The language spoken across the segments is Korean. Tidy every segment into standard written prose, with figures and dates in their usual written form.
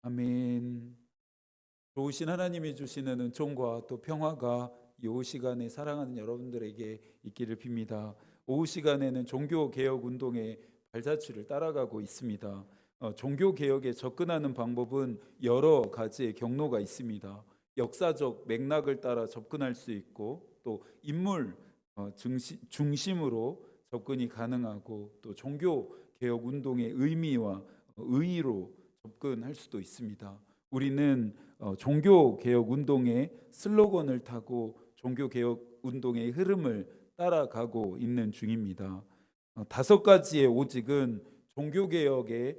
아멘. 좋으신 하나님이 주시는 은총과 또 평화가 이 오후 시간에 사랑하는 여러분들에게 있기를 빕니다. 오후 시간에는 종교개혁 운동의 발자취를 따라가고 있습니다. 종교개혁에 접근하는 방법은 여러 가지의 경로가 있습니다. 역사적 맥락을 따라 접근할 수 있고, 또 인물 중심으로 접근이 가능하고, 또 종교개혁 운동의 의미와 의의로 접근할 수도 있습니다. 우리는 종교개혁 운동의 슬로건을 타고 종교개혁 운동의 흐름을 따라가고 있는 중입니다. 5가지의 오직은 종교개혁의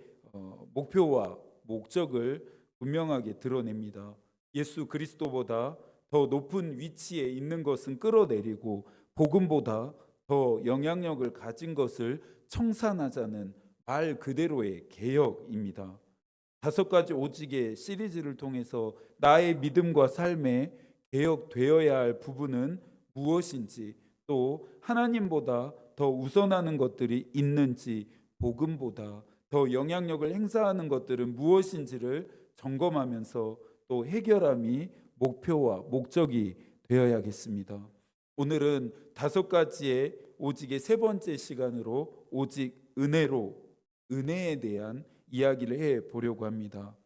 목표와 목적을 분명하게 드러냅니다. 예수 그리스도보다 더 높은 위치에 있는 것은 끌어내리고, 복음보다 더 영향력을 가진 것을 청산하자는 말 그대로의 개혁입니다. 5가지 오직의 시리즈를 통해서 나의 믿음과 삶에 개혁되어야 할 부분은 무엇인지, 또 하나님보다 더 우선하는 것들이 있는지, 복음보다 더 영향력을 행사하는 것들은 무엇인지를 점검하면서 또 해결함이 목표와 목적이 되어야겠습니다. 오늘은 5가지의 오직의 3번째 시간으로 오직 은혜로, 은혜에 대한 이야기를 해 보려고 합니다.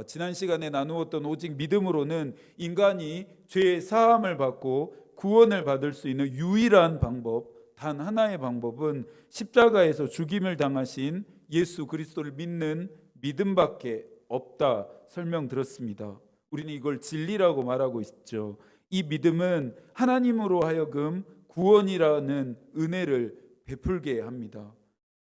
지난 시간에 나누었던 오직 믿음으로는 인간이 죄의 사함을 받고 구원을 받을 수 있는 유일한 방법, 단 하나의 방법은 십자가에서 죽임을 당하신 예수 그리스도를 믿는 믿음밖에 없다 설명드렸습니다. 우리는 이걸 진리라고 말하고 있죠. 이 믿음은 하나님으로 하여금 구원이라는 은혜를 베풀게 합니다.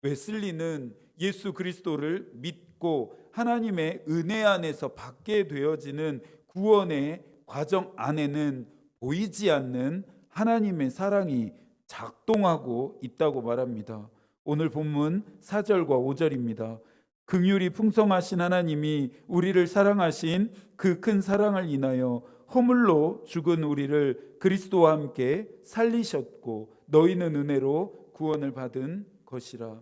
웨슬리는 예수 그리스도를 믿고 하나님의 은혜 안에서 받게 되어지는 구원의 과정 안에는 보이지 않는 하나님의 사랑이 작동하고 있다고 말합니다. 오늘 본문 4절과 5절입니다. 긍휼이 풍성하신 하나님이 우리를 사랑하신 그 큰 사랑을 인하여 허물로 죽은 우리를 그리스도와 함께 살리셨고 너희는 은혜로 구원을 받은 것이라.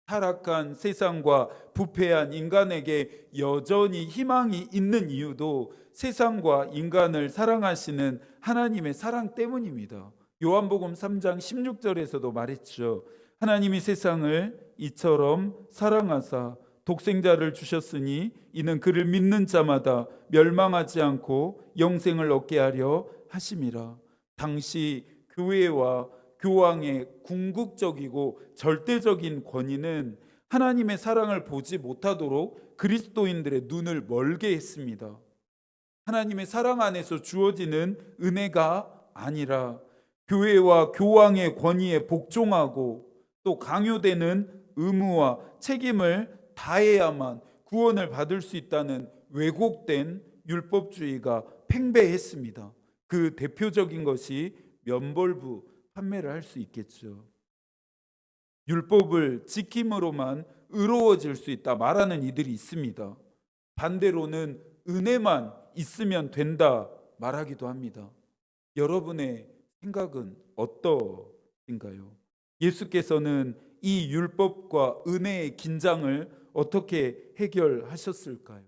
타락한 세상과 부패한 인간에게 여전히 희망이 있는 이유도 세상과 인간을 사랑하시는 하나님의 사랑 때문입니다. 요한복음 3장 16절에서도 말했죠. 하나님이 세상을 이처럼 사랑하사 독생자를 주셨으니 이는 그를 믿는 자마다 멸망하지 않고 영생을 얻게 하려 하심이라. 당시 교회와 교황의 궁극적이고 절대적인 권위는 하나님의 사랑을 보지 못하도록 그리스도인들의 눈을 멀게 했습니다. 하나님의 사랑 안에서 주어지는 은혜가 아니라 교회와 교황의 권위에 복종하고 또 강요되는 의무와 책임을 다해야만 구원을 받을 수 있다는 왜곡된 율법주의가 팽배했습니다. 그 대표적인 것이 면벌부 판매를 할 수 있겠죠. 율법을 지킴으로만 의로워질 수 있다 말하는 이들이 있습니다. 반대로는 은혜만 있으면 된다 말하기도 합니다. 여러분의 생각은 어떠신가요? 예수께서는 이 율법과 은혜의 긴장을 어떻게 해결하셨을까요?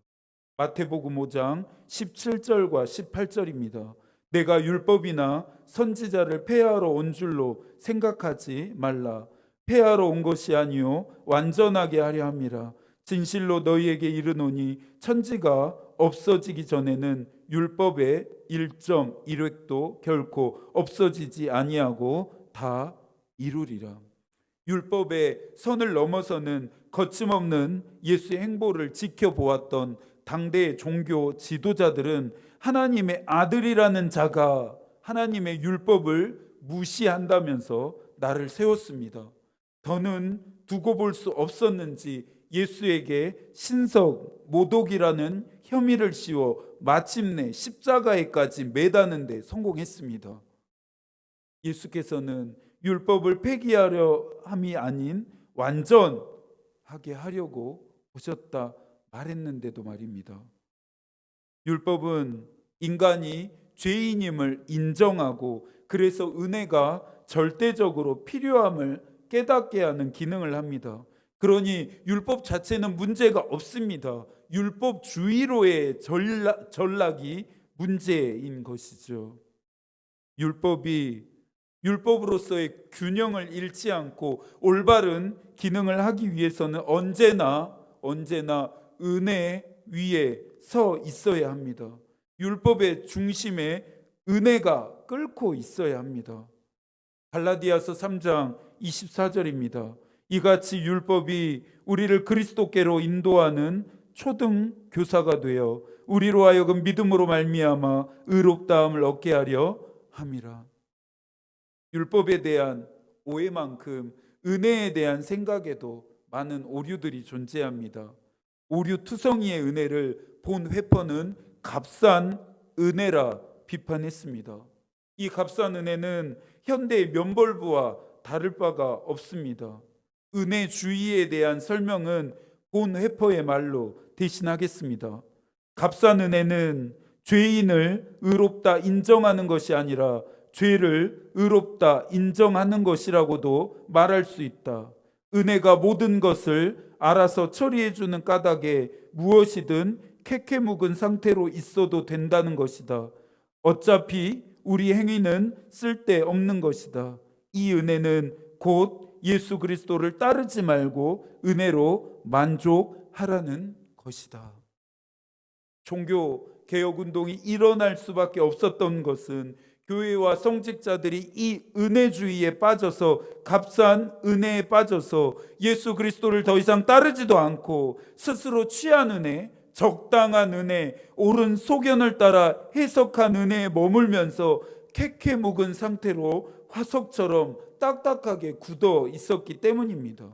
마태복음 5장 17절과 18절입니다. 내가 율법이나 선지자를 폐하러 온 줄로 생각하지 말라. 폐하러 온 것이 아니요 완전하게 하려 함이라. 진실로 너희에게 이르노니 천지가 없어지기 전에는 율법의 1.1획도 결코 없어지지 아니하고 다 이루리라. 율법의 선을 넘어서는 거침없는 예수의 행보를 지켜보았던 당대의 종교 지도자들은 하나님의 아들이라는 자가 하나님의 율법을 무시한다면서 나를 세웠습니다. 더는 두고 볼 수 없었는지 예수에게 신석 모독이라는 혐의를 씌워 마침내 십자가에까지 매다는 데 성공했습니다. 예수께서는 율법을 폐기하려 함이 아닌 완전하게 하려고 오셨다 말했는데도 말입니다. 율법은 인간이 죄인임을 인정하고 그래서 은혜가 절대적으로 필요함을 깨닫게 하는 기능을 합니다. 그러니 율법 자체는 문제가 없습니다. 율법주의로의 전락이 문제인 것이죠. 율법으로서의 균형을 잃지 않고 올바른 기능을 하기 위해서는 언제나 은혜 위에 서 있어야 합니다. 율법의 중심에 은혜가 끓고 있어야 합니다. 갈라디아서 3장 24절입니다. 이같이 율법이 우리를 그리스도께로 인도하는 초등 교사가 되어 우리로 하여금 믿음으로 말미암아 의롭다함을 얻게 하려 함이라. 율법에 대한 오해만큼 은혜에 대한 생각에도 많은 오류들이 존재합니다. 오류투성이의 은혜를 본 회퍼는 값싼 은혜라 비판했습니다. 이 값싼 은혜는 현대의 면벌부와 다를 바가 없습니다. 은혜주의에 대한 설명은 본 회퍼의 말로 대신하겠습니다. 값싼 은혜는 죄인을 의롭다 인정하는 것이 아니라 죄를 의롭다 인정하는 것이라고도 말할 수 있다. 은혜가 모든 것을 알아서 처리해주는 까닭에 무엇이든 캐캐 묵은 상태로 있어도 된다는 것이다. 어차피 우리 행위는 쓸데없는 것이다. 이 은혜는 곧 예수 그리스도를 따르지 말고 은혜로 만족하라는 것이다. 종교 개혁운동이 일어날 수밖에 없었던 것은 교회와 성직자들이 이 은혜주의에 빠져서 값싼 은혜에 빠져서 예수 그리스도를 더 이상 따르지도 않고 스스로 취한 은혜, 적당한 은혜, 옳은 소견을 따라 해석한 은혜에 머물면서 캐캐 묵은 상태로 화석처럼 딱딱하게 굳어 있었기 때문입니다.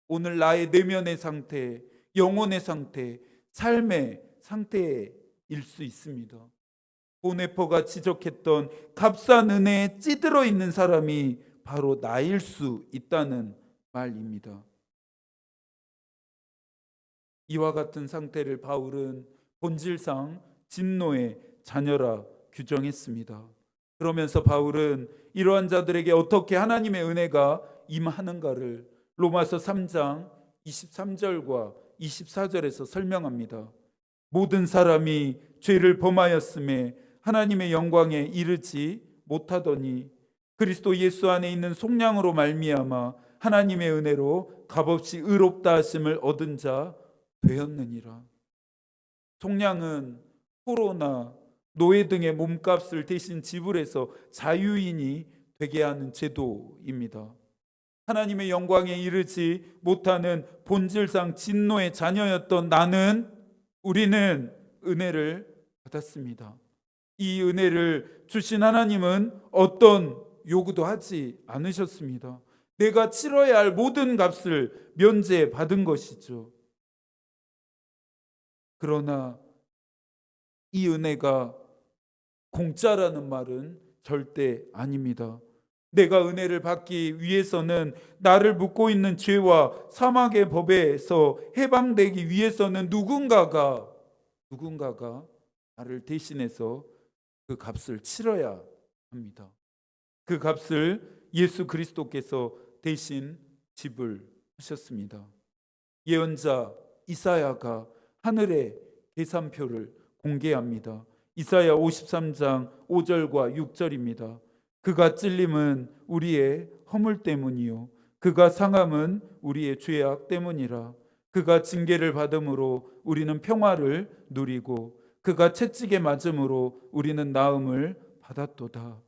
오늘 나의 내면의 상태, 영혼의 상태, 삶의 상태일 수 있습니다. 보네퍼가 지적했던 값싼 은혜에 찌들어 있는 사람이 바로 나일 수 있다는 말입니다. 이와 같은 상태를 바울은 본질상 진노의 자녀라 규정했습니다. 그러면서 바울은 이러한 자들에게 어떻게 하나님의 은혜가 임하는가를 로마서 3장 23절과 24절에서 설명합니다. 모든 사람이 죄를 범하였음에 하나님의 영광에 이르지 못하더니 그리스도 예수 안에 있는 속량으로 말미암아 하나님의 은혜로 값없이 의롭다 하심을 얻은 자 되었느니라. 속량은 포로나 노예 등의 몸값을 대신 지불해서 자유인이 되게 하는 제도입니다. 하나님의 영광에 이르지 못하는 본질상 진노의 자녀였던 우리는 은혜를 받았습니다. 이 은혜를 주신 하나님은 어떤 요구도 하지 않으셨습니다. 내가 치러야 할 모든 값을 면제받은 것이죠. 그러나 이 은혜가 공짜라는 말은 절대 아닙니다. 내가 은혜를 받기 위해서는 나를 묶고 있는 죄와 사망의 법에서 해방되기 위해서는 누군가가 나를 대신해서 그 값을 치러야 합니다. 그 값을 예수 그리스도께서 대신 지불하셨습니다. 예언자 이사야가 하늘의 계산표를 공개합니다. 이사야 53장 5절과 6절입니다. 그가 찔림은 우리의 허물 때문이요 그가 상함은 우리의 죄악 때문이라. 그가 징계를 받음으로 우리는 평화를 누리고 그가 채찍에 맞음으로 우리는 나음을 받았도다.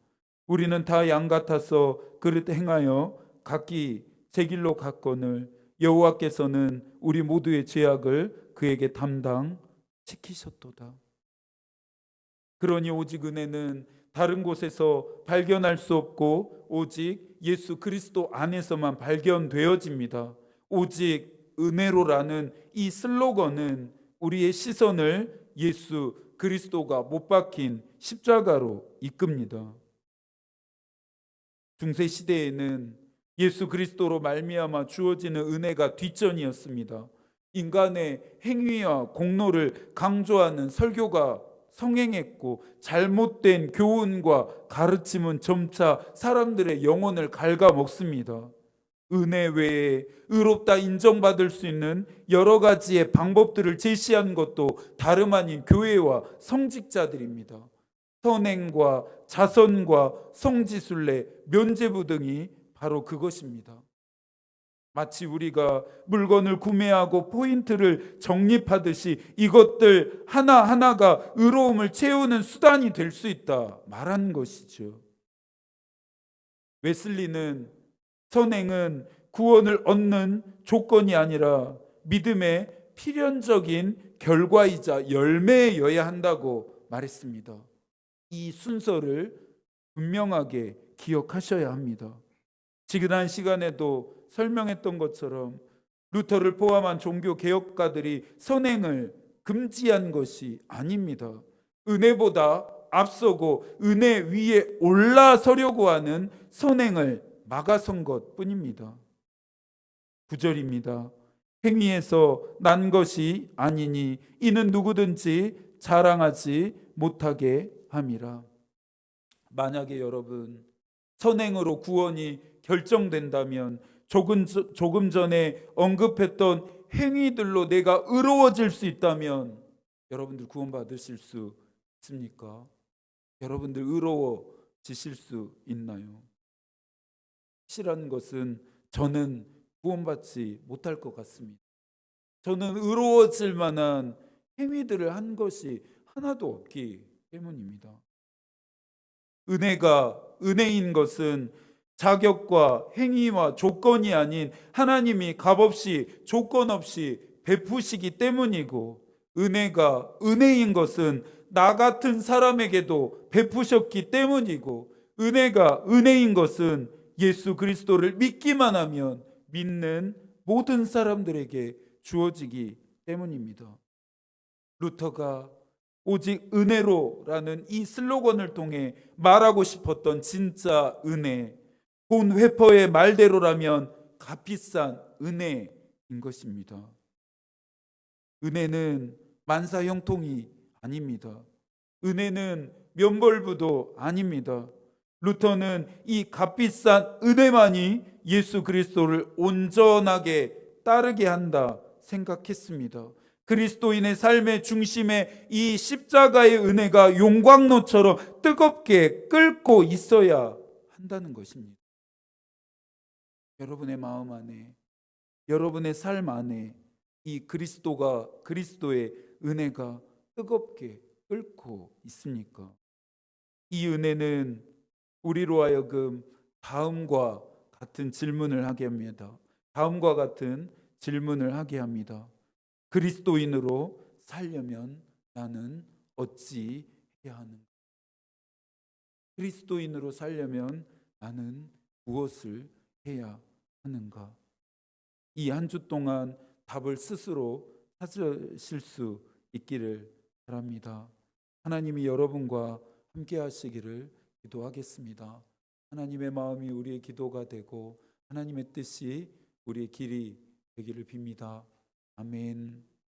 우리는 다 양 같아서 그릇 행하여 각기 제 길로 갔거늘 여호와께서는 우리 모두의 죄악을 그에게 담당시키셨도다. 그러니 오직 은혜는 다른 곳에서 발견할 수 없고 오직 예수 그리스도 안에서만 발견되어집니다. 오직 은혜로라는 이 슬로건은 우리의 시선을 예수 그리스도가 못 박힌 십자가로 이끕니다. 중세 시대에는 예수 그리스도로 말미암아 주어지는 은혜가 뒷전이었습니다. 인간의 행위와 공로를 강조하는 설교가 성행했고 잘못된 교훈과 가르침은 점차 사람들의 영혼을 갉아먹습니다. 은혜 외에 의롭다 인정받을 수 있는 여러 가지의 방법들을 제시한 것도 다름 아닌 교회와 성직자들입니다. 선행과 자선과 성지순례, 면죄부 등이 바로 그것입니다. 마치 우리가 물건을 구매하고 포인트를 적립하듯이 이것들 하나하나가 의로움을 채우는 수단이 될 수 있다 말하는 것이죠. 웨슬리는 선행은 구원을 얻는 조건이 아니라 믿음의 필연적인 결과이자 열매여야 한다고 말했습니다. 이 순서를 분명하게 기억하셔야 합니다. 지난 시간에도 설명했던 것처럼 루터를 포함한 종교 개혁가들이 선행을 금지한 것이 아닙니다. 은혜보다 앞서고 은혜 위에 올라서려고 하는 선행을 막아선 것뿐입니다. 9절입니다. 행위에서 난 것이 아니니 이는 누구든지 자랑하지 못하게 함이라. 만약에 여러분 선행으로 구원이 결정된다면 조금 전에 언급했던 행위들로 내가 의로워질 수 있다면 여러분들 구원받으실 수 있습니까? 여러분들 의로워지실 수 있나요? 확실한 것은 저는 구원받지 못할 것 같습니다. 저는 의로워질 만한 행위들을 한 것이 하나도 없기 때문입니다. 은혜가 은혜인 것은 자격과 행위와 조건이 아닌 하나님이 값없이 조건 없이 베푸시기 때문이고, 은혜가 은혜인 것은 나 같은 사람에게도 베푸셨기 때문이고, 은혜가 은혜인 것은 예수 그리스도를 믿기만 하면 믿는 모든 사람들에게 주어지기 때문입니다. 루터가 오직 은혜로라는 이 슬로건을 통해 말하고 싶었던 진짜 은혜, 본 회퍼의 말대로라면 값비싼 은혜인 것입니다. 은혜는 만사 형통이 아닙니다. 은혜는 면벌부도 아닙니다. 루터는 이 값비싼 은혜만이 예수 그리스도를 온전하게 따르게 한다 생각했습니다. 그리스도인의 삶의 중심에 이 십자가의 은혜가 용광로처럼 뜨겁게 끓고 있어야 한다는 것입니다. 여러분의 마음 안에, 여러분의 삶 안에 이 그리스도의 은혜가 뜨겁게 끓고 있습니까? 이 은혜는 우리로 하여금 다음과 같은 질문을 하게 합니다. 다음과 같은 질문을 하게 합니다. 그리스도인으로 살려면 나는 어찌 해야 하는가? 그리스도인으로 살려면 나는 무엇을 해야 하는가? 이 한 주 동안 답을 스스로 찾으실 수 있기를 바랍니다. 하나님이 여러분과 함께 하시기를 기도하겠습니다. 하나님의 마음이 우리의 기도가 되고 하나님의 뜻이 우리의 길이 되기를 빕니다. 아멘.